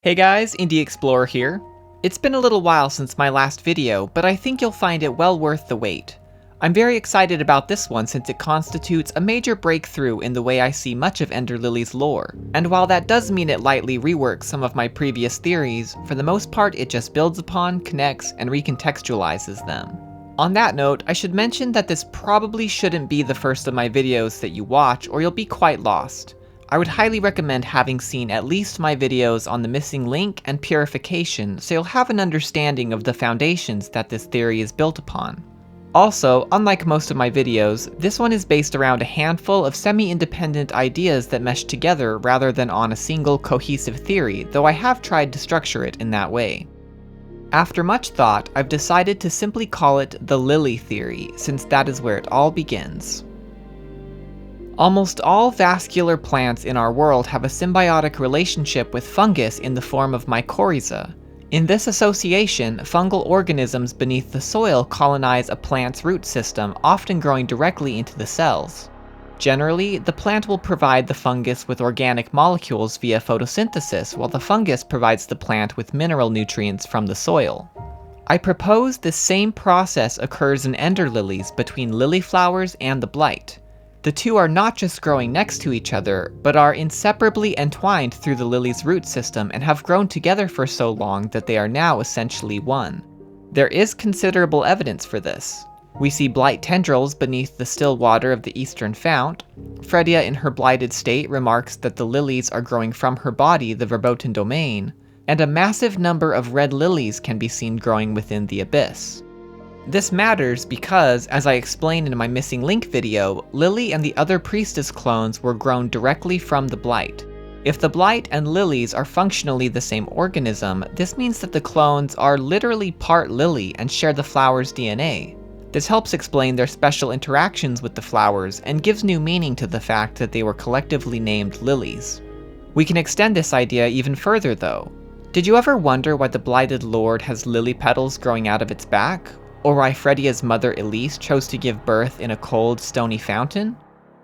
Hey guys, Indie Explorer here. It's been a little while since my last video, but I think you'll find it well worth the wait. I'm very excited about this one since it constitutes a major breakthrough in the way I see much of Ender Lilies lore, and while that does mean it lightly reworks some of my previous theories, for the most part it just builds upon, connects, and recontextualizes them. On that note, I should mention that this probably shouldn't be the first of my videos that you watch or you'll be quite lost. I would highly recommend having seen at least my videos on the missing link and purification so you'll have an understanding of the foundations that this theory is built upon. Also, unlike most of my videos, this one is based around a handful of semi-independent ideas that mesh together rather than on a single cohesive theory, though I have tried to structure it in that way. After much thought, I've decided to simply call it the Lily theory, since that is where it all begins. Almost all vascular plants in our world have a symbiotic relationship with fungus in the form of mycorrhiza. In this association, fungal organisms beneath the soil colonize a plant's root system, often growing directly into the cells. Generally, the plant will provide the fungus with organic molecules via photosynthesis, while the fungus provides the plant with mineral nutrients from the soil. I propose this same process occurs in ender lilies between lily flowers and the blight. The two are not just growing next to each other, but are inseparably entwined through the lily's root system and have grown together for so long that they are now essentially one. There is considerable evidence for this. We see blight tendrils beneath the still water of the eastern fount. Fredia in her blighted state remarks that the lilies are growing from her body, the verboten domain, and a massive number of red lilies can be seen growing within the abyss. This matters because, as I explained in my missing link video, Lily and the other priestess clones were grown directly from the blight. If the blight and lilies are functionally the same organism, this means that the clones are literally part lily and share the flower's DNA. This helps explain their special interactions with the flowers and gives new meaning to the fact that they were collectively named lilies. We can extend this idea even further though. Did you ever wonder why the blighted lord has lily petals growing out of its back? Or why Fredia's mother Elise chose to give birth in a cold, stony fountain?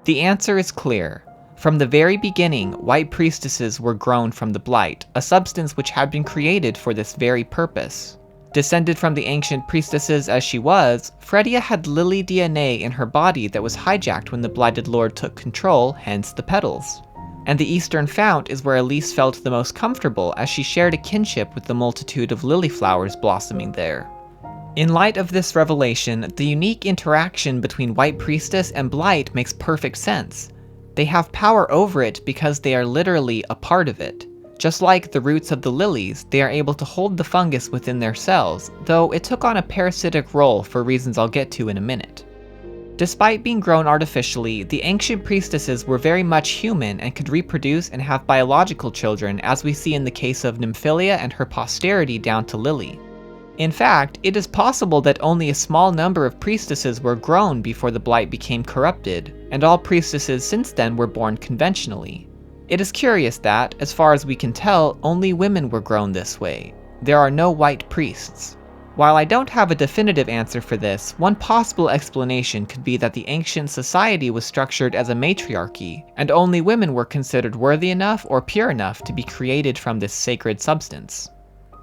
The answer is clear. From the very beginning, white priestesses were grown from the blight, a substance which had been created for this very purpose. Descended from the ancient priestesses as she was, Fredia had lily DNA in her body that was hijacked when the blighted lord took control, hence the petals. And the eastern fount is where Elise felt the most comfortable as she shared a kinship with the multitude of lily flowers blossoming there. In light of this revelation, the unique interaction between White Priestess and Blight makes perfect sense. They have power over it because they are literally a part of it. Just like the roots of the lilies, they are able to hold the fungus within their cells, though it took on a parasitic role for reasons I'll get to in a minute. Despite being grown artificially, the ancient priestesses were very much human and could reproduce and have biological children, as we see in the case of Nymphilia and her posterity down to Lily. In fact, it is possible that only a small number of priestesses were grown before the blight became corrupted, and all priestesses since then were born conventionally. It is curious that, as far as we can tell, only women were grown this way. There are no white priests. While I don't have a definitive answer for this, one possible explanation could be that the ancient society was structured as a matriarchy, and only women were considered worthy enough or pure enough to be created from this sacred substance.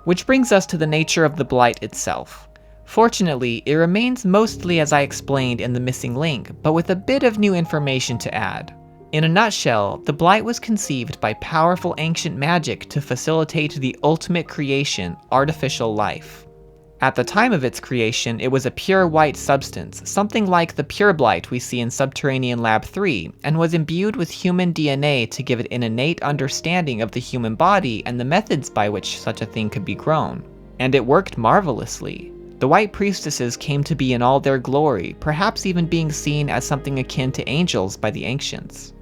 Which brings us to the nature of the blight itself. Fortunately, it remains mostly as I explained in the missing link, but with a bit of new information to add. In a nutshell, the blight was conceived by powerful ancient magic to facilitate the ultimate creation, artificial life. At the time of its creation, it was a pure white substance, something like the pure blight we see in Subterranean Lab 3, and was imbued with human DNA to give it an innate understanding of the human body and the methods by which such a thing could be grown. And it worked marvelously. The white priestesses came to be in all their glory, perhaps even being seen as something akin to angels by the ancients.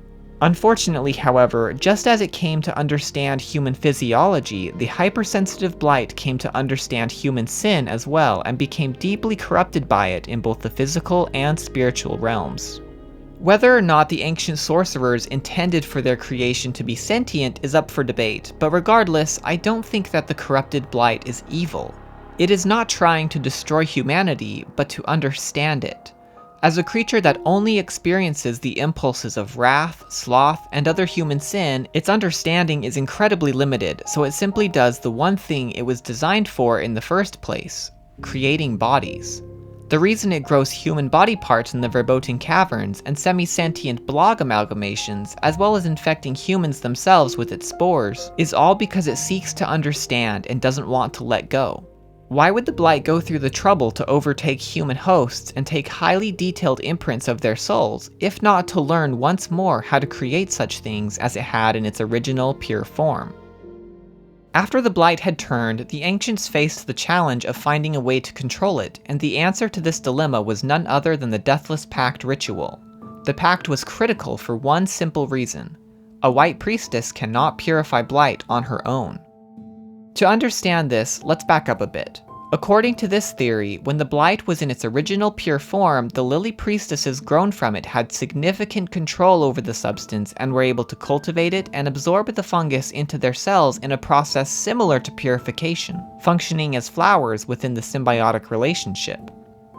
Unfortunately, however, just as it came to understand human physiology, the hypersensitive blight came to understand human sin as well and became deeply corrupted by it in both the physical and spiritual realms. Whether or not the ancient sorcerers intended for their creation to be sentient is up for debate, but regardless, I don't think that the corrupted blight is evil. It is not trying to destroy humanity, but to understand it. As a creature that only experiences the impulses of wrath, sloth, and other human sin, its understanding is incredibly limited, so it simply does the one thing it was designed for in the first place: creating bodies. The reason it grows human body parts in the Verboten caverns and semi-sentient blog amalgamations, as well as infecting humans themselves with its spores, is all because it seeks to understand and doesn't want to let go. Why would the Blight go through the trouble to overtake human hosts and take highly detailed imprints of their souls, if not to learn once more how to create such things as it had in its original pure form? After the Blight had turned, the Ancients faced the challenge of finding a way to control it, and the answer to this dilemma was none other than the Deathless Pact ritual. The pact was critical for one simple reason: a White Priestess cannot purify Blight on her own. To understand this, let's back up a bit. According to this theory, when the Blight was in its original pure form, the Lily Priestesses grown from it had significant control over the substance and were able to cultivate it and absorb the fungus into their cells in a process similar to purification, functioning as flowers within the symbiotic relationship.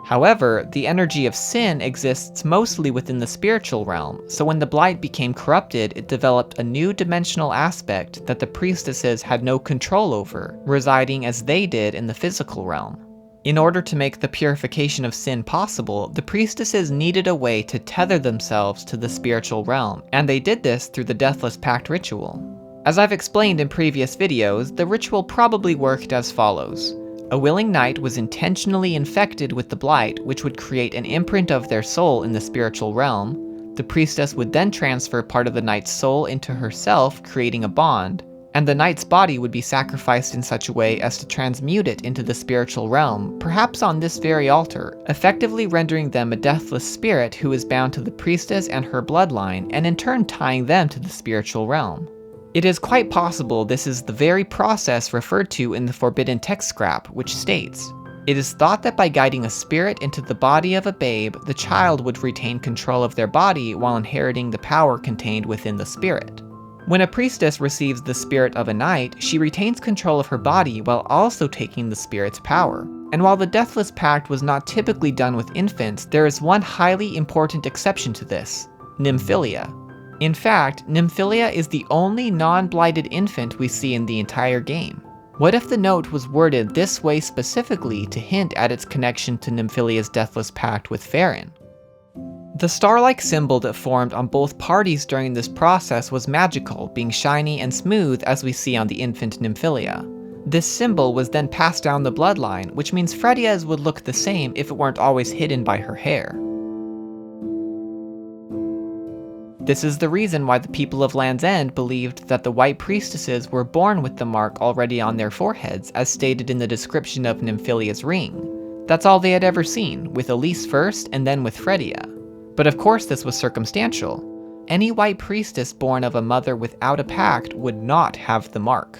However, the energy of sin exists mostly within the spiritual realm, so when the Blight became corrupted, it developed a new dimensional aspect that the priestesses had no control over, residing as they did in the physical realm. In order to make the purification of sin possible, the priestesses needed a way to tether themselves to the spiritual realm, and they did this through the Deathless Pact ritual. As I've explained in previous videos, the ritual probably worked as follows. A willing knight was intentionally infected with the Blight, which would create an imprint of their soul in the spiritual realm. The priestess would then transfer part of the knight's soul into herself, creating a bond, and the knight's body would be sacrificed in such a way as to transmute it into the spiritual realm, perhaps on this very altar, effectively rendering them a deathless spirit who is bound to the priestess and her bloodline, and in turn tying them to the spiritual realm. It is quite possible this is the very process referred to in the Forbidden Text Scrap, which states, "It is thought that by guiding a spirit into the body of a babe, the child would retain control of their body while inheriting the power contained within the spirit." When a priestess receives the spirit of a knight, she retains control of her body while also taking the spirit's power. And while the Deathless Pact was not typically done with infants, there is one highly important exception to this: Nymphilia. In fact, Nymphilia is the only non-blighted infant we see in the entire game. What if the note was worded this way specifically to hint at its connection to Nymphilia's Deathless Pact with Farron? The star-like symbol that formed on both parties during this process was magical, being shiny and smooth as we see on the infant Nymphilia. This symbol was then passed down the bloodline, which means Fredia's would look the same if it weren't always hidden by her hair. This is the reason why the people of Land's End believed that the White Priestesses were born with the mark already on their foreheads, as stated in the description of Nymphilia's ring. That's all they had ever seen, with Elise first and then with Fredia. But of course this was circumstantial. Any White Priestess born of a mother without a pact would not have the mark.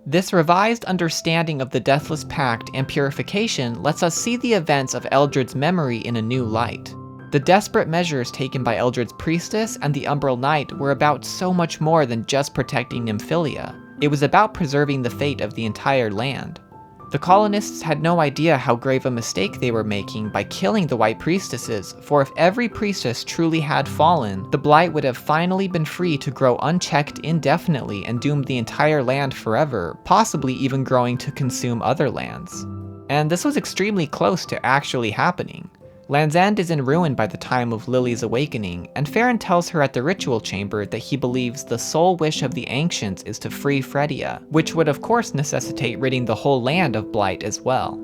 This revised understanding of the Deathless Pact and Purification lets us see the events of Eldred's memory in a new light. The desperate measures taken by Eldred's priestess and the Umbral Knight were about so much more than just protecting Nymphilia. It was about preserving the fate of the entire land. The colonists had no idea how grave a mistake they were making by killing the White Priestesses, for if every priestess truly had fallen, the Blight would have finally been free to grow unchecked indefinitely and doomed the entire land forever, possibly even growing to consume other lands. And this was extremely close to actually happening. Land's End is in ruin by the time of Lily's awakening, and Farron tells her at the ritual chamber that he believes the sole wish of the Ancients is to free Fredia, which would of course necessitate ridding the whole land of Blight as well.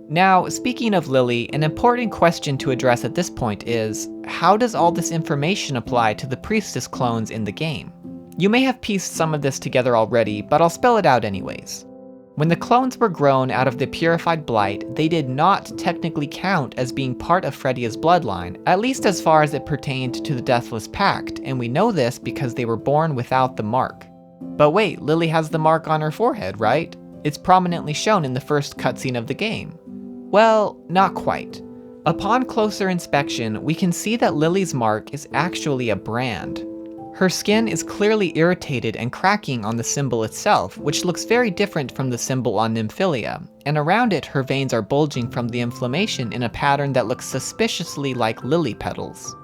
Now, speaking of Lily, an important question to address at this point is, how does all this information apply to the priestess clones in the game? You may have pieced some of this together already, but I'll spell it out anyways. When the clones were grown out of the purified Blight, they did not technically count as being part of Fredia's bloodline, at least as far as it pertained to the Deathless Pact, and we know this because they were born without the mark. But wait, Lily has the mark on her forehead, right? It's prominently shown in the first cutscene of the game. Well, not quite. Upon closer inspection, we can see that Lily's mark is actually a brand. Her skin is clearly irritated and cracking on the symbol itself, which looks very different from the symbol on Nymphilia, and around it her veins are bulging from the inflammation in a pattern that looks suspiciously like lily petals.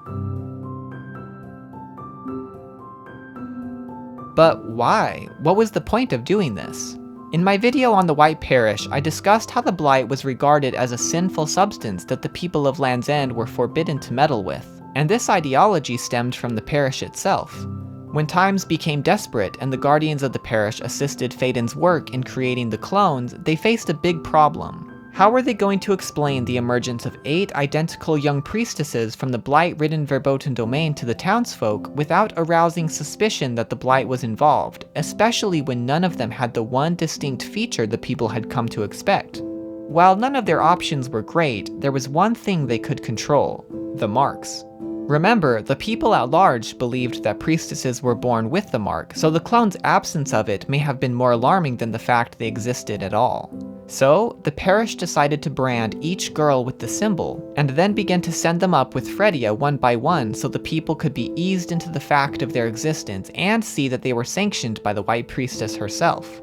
But why? What was the point of doing this? In my video on the White Parish, I discussed how the Blight was regarded as a sinful substance that the people of Land's End were forbidden to meddle with, and this ideology stemmed from the parish itself. When times became desperate and the guardians of the parish assisted Phaeton's work in creating the clones, they faced a big problem. How were they going to explain the emergence of 8 identical young priestesses from the Blight-ridden Verboten domain to the townsfolk without arousing suspicion that the Blight was involved, especially when none of them had the one distinct feature the people had come to expect? While none of their options were great, there was one thing they could control: the marks. Remember, the people at large believed that priestesses were born with the mark, so the clone's absence of it may have been more alarming than the fact they existed at all. So, the parish decided to brand each girl with the symbol, and then began to send them up with Fredia one by one so the people could be eased into the fact of their existence and see that they were sanctioned by the White Priestess herself.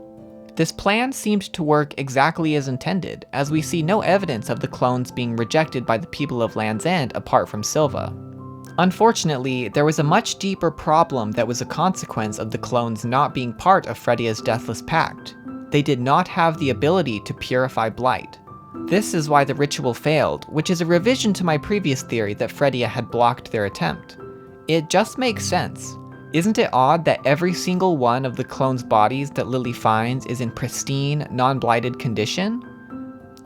This plan seemed to work exactly as intended, as we see no evidence of the clones being rejected by the people of Land's End apart from Silva. Unfortunately, there was a much deeper problem that was a consequence of the clones not being part of Fredia's Deathless Pact. They did not have the ability to purify Blight. This is why the ritual failed, which is a revision to my previous theory that Fredia had blocked their attempt. It just makes sense. Isn't it odd that every single one of the clones' bodies that Lily finds is in pristine, non-blighted condition?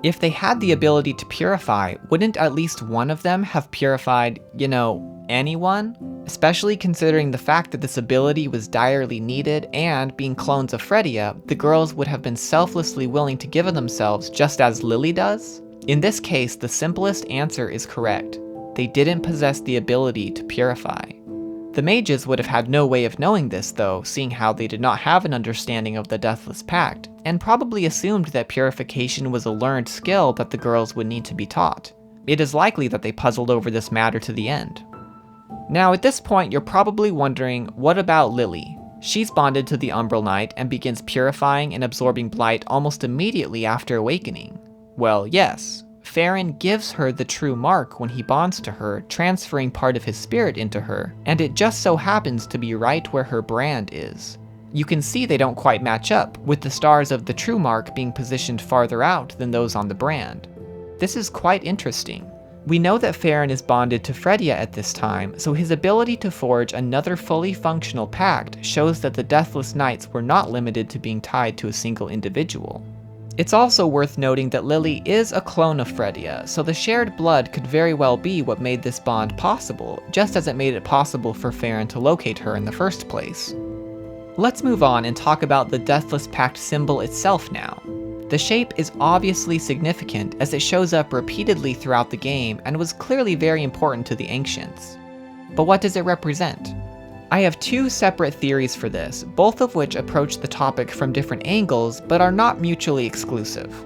If they had the ability to purify, wouldn't at least one of them have purified, anyone? Especially considering the fact that this ability was direly needed, and being clones of Fredia, the girls would have been selflessly willing to give of themselves just as Lily does? In this case, the simplest answer is correct. They didn't possess the ability to purify. The mages would have had no way of knowing this though, seeing how they did not have an understanding of the Deathless Pact, and probably assumed that purification was a learned skill that the girls would need to be taught. It is likely that they puzzled over this matter to the end. Now at this point you're probably wondering, what about Lily? She's bonded to the Umbral Knight and begins purifying and absorbing Blight almost immediately after awakening. Well, yes. Farron gives her the true mark when he bonds to her, transferring part of his spirit into her, and it just so happens to be right where her brand is. You can see they don't quite match up, with the stars of the true mark being positioned farther out than those on the brand. This is quite interesting. We know that Farron is bonded to Fredia at this time, so his ability to forge another fully functional pact shows that the Deathless Knights were not limited to being tied to a single individual. It's also worth noting that Lily is a clone of Fredia, so the shared blood could very well be what made this bond possible, just as it made it possible for Farron to locate her in the first place. Let's move on and talk about the Deathless Pact symbol itself now. The shape is obviously significant as it shows up repeatedly throughout the game and was clearly very important to the Ancients. But what does it represent? I have 2 separate theories for this, both of which approach the topic from different angles, but are not mutually exclusive.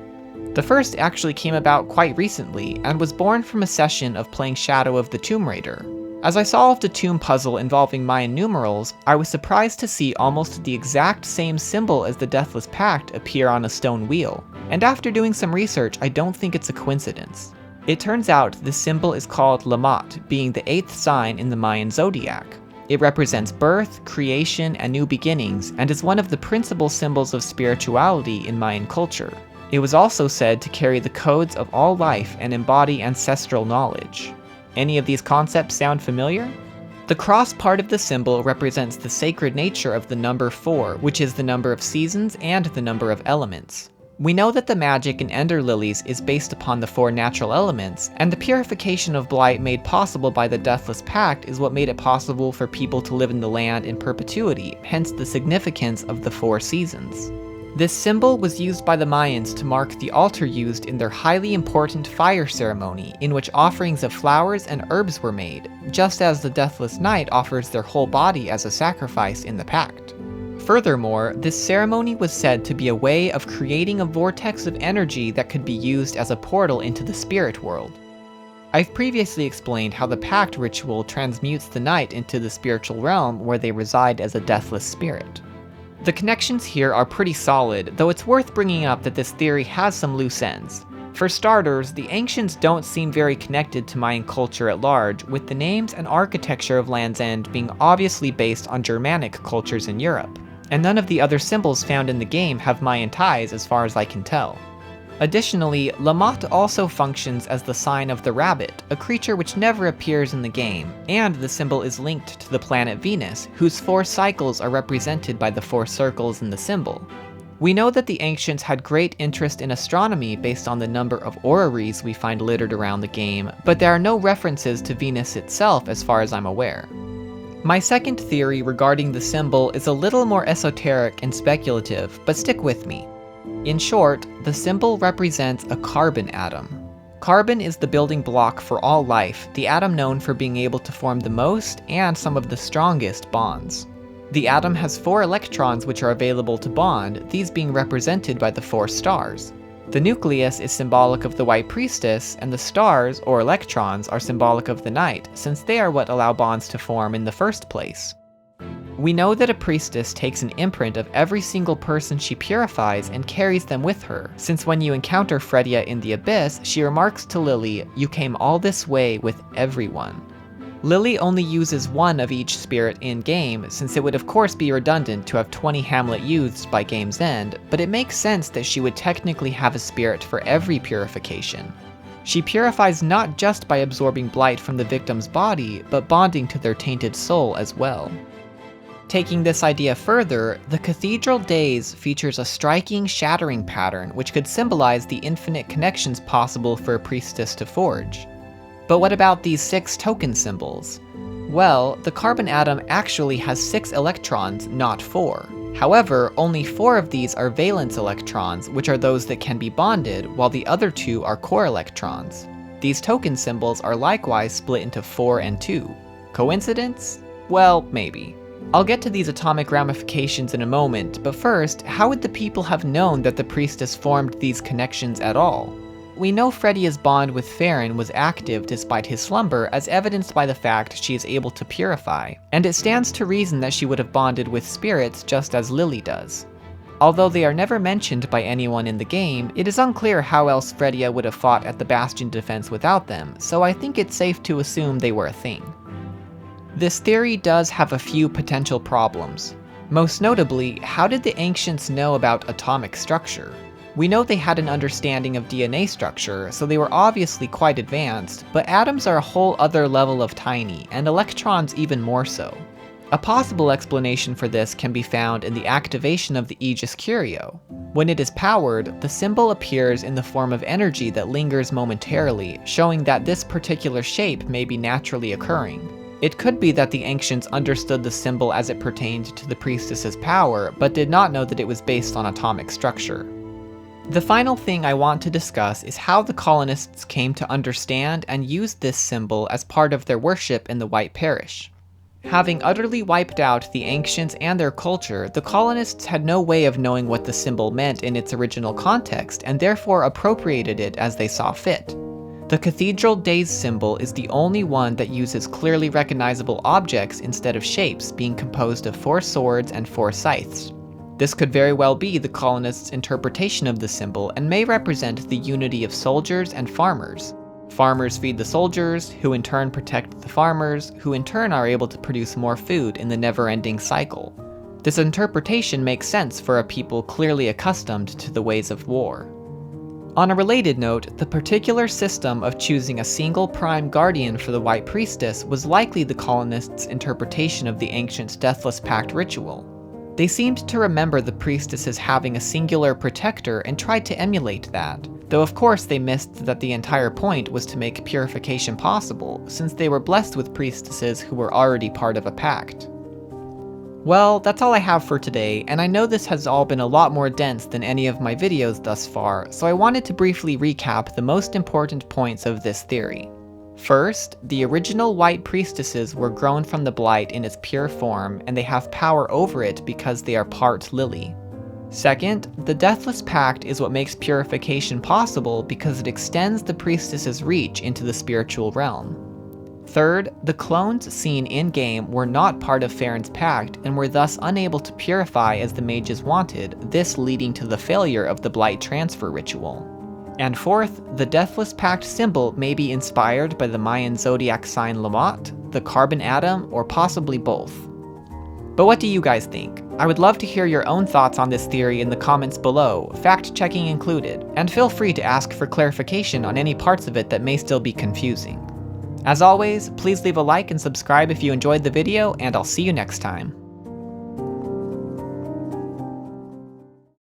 The first actually came about quite recently, and was born from a session of playing Shadow of the Tomb Raider. As I solved a tomb puzzle involving Mayan numerals, I was surprised to see almost the exact same symbol as the Deathless Pact appear on a stone wheel, and after doing some research, I don't think it's a coincidence. It turns out this symbol is called Lamat, being the 8th sign in the Mayan zodiac. It represents birth, creation, and new beginnings, and is one of the principal symbols of spirituality in Mayan culture. It was also said to carry the codes of all life and embody ancestral knowledge. Any of these concepts sound familiar? The cross part of the symbol represents the sacred nature of the number 4, which is the number of seasons and the number of elements. We know that the magic in Ender Lilies is based upon the 4 natural elements, and the purification of Blight made possible by the Deathless Pact is what made it possible for people to live in the land in perpetuity, hence the significance of the 4 seasons. This symbol was used by the Mayans to mark the altar used in their highly important fire ceremony, in which offerings of flowers and herbs were made, just as the Deathless Knight offers their whole body as a sacrifice in the Pact. Furthermore, this ceremony was said to be a way of creating a vortex of energy that could be used as a portal into the spirit world. I've previously explained how the Pact ritual transmutes the night into the spiritual realm where they reside as a deathless spirit. The connections here are pretty solid, though it's worth bringing up that this theory has some loose ends. For starters, the Ancients don't seem very connected to Mayan culture at large, with the names and architecture of Land's End being obviously based on Germanic cultures in Europe, and none of the other symbols found in the game have Mayan ties as far as I can tell. Additionally, Lamont also functions as the sign of the rabbit, a creature which never appears in the game, and the symbol is linked to the planet Venus, whose 4 cycles are represented by the 4 circles in the symbol. We know that the Ancients had great interest in astronomy based on the number of orreries we find littered around the game, but there are no references to Venus itself as far as I'm aware. My second theory regarding the symbol is a little more esoteric and speculative, but stick with me. In short, the symbol represents a carbon atom. Carbon is the building block for all life, the atom known for being able to form the most and some of the strongest bonds. The atom has 4 electrons which are available to bond, these being represented by the 4 stars. The nucleus is symbolic of the White Priestess, and the stars, or electrons, are symbolic of the night, since they are what allow bonds to form in the first place. We know that a priestess takes an imprint of every single person she purifies and carries them with her, since when you encounter Fredia in the Abyss, she remarks to Lily, "You came all this way with everyone." Lily only uses 1 of each spirit in-game, since it would of course be redundant to have 20 Hamlet youths by game's end, but it makes sense that she would technically have a spirit for every purification. She purifies not just by absorbing blight from the victim's body, but bonding to their tainted soul as well. Taking this idea further, the Cathedral Days features a striking shattering pattern which could symbolize the infinite connections possible for a priestess to forge. But what about these 6 token symbols? Well, the carbon atom actually has 6 electrons, not 4. However, only 4 of these are valence electrons, which are those that can be bonded, while the other 2 are core electrons. These token symbols are likewise split into 4 and 2. Coincidence? Well, maybe. I'll get to these atomic ramifications in a moment, but first, how would the people have known that the priestess formed these connections at all? We know Fredia's bond with Farron was active despite his slumber, as evidenced by the fact she is able to purify, and it stands to reason that she would have bonded with spirits just as Lily does. Although they are never mentioned by anyone in the game, it is unclear how else Fredia would have fought at the Bastion defense without them, so I think it's safe to assume they were a thing. This theory does have a few potential problems. Most notably, how did the Ancients know about atomic structure? We know they had an understanding of DNA structure, so they were obviously quite advanced, but atoms are a whole other level of tiny, and electrons even more so. A possible explanation for this can be found in the activation of the Aegis Curio. When it is powered, the symbol appears in the form of energy that lingers momentarily, showing that this particular shape may be naturally occurring. It could be that the Ancients understood the symbol as it pertained to the priestess's power, but did not know that it was based on atomic structure. The final thing I want to discuss is how the colonists came to understand and use this symbol as part of their worship in the White Parish. Having utterly wiped out the Ancients and their culture, the colonists had no way of knowing what the symbol meant in its original context, and therefore appropriated it as they saw fit. The Cathedral Days symbol is the only one that uses clearly recognizable objects instead of shapes, being composed of 4 swords and 4 scythes. This could very well be the colonists' interpretation of the symbol and may represent the unity of soldiers and farmers. Farmers feed the soldiers, who in turn protect the farmers, who in turn are able to produce more food in the never-ending cycle. This interpretation makes sense for a people clearly accustomed to the ways of war. On a related note, the particular system of choosing a single prime guardian for the White Priestess was likely the colonists' interpretation of the ancient Deathless Pact ritual. They seemed to remember the priestess as having a singular protector and tried to emulate that, though of course they missed that the entire point was to make purification possible, since they were blessed with priestesses who were already part of a pact. Well, that's all I have for today, and I know this has all been a lot more dense than any of my videos thus far, so I wanted to briefly recap the most important points of this theory. First, the original White Priestesses were grown from the Blight in its pure form, and they have power over it because they are part Lily. Second, the Deathless Pact is what makes Purification possible because it extends the priestess's reach into the spiritual realm. Third, the clones seen in-game were not part of Farron's pact and were thus unable to purify as the mages wanted, this leading to the failure of the Blight transfer ritual. And fourth, the Deathless Pact symbol may be inspired by the Mayan zodiac sign Lamont, the carbon atom, or possibly both. But what do you guys think? I would love to hear your own thoughts on this theory in the comments below, fact-checking included, and feel free to ask for clarification on any parts of it that may still be confusing. As always, please leave a like and subscribe if you enjoyed the video, and I'll see you next time.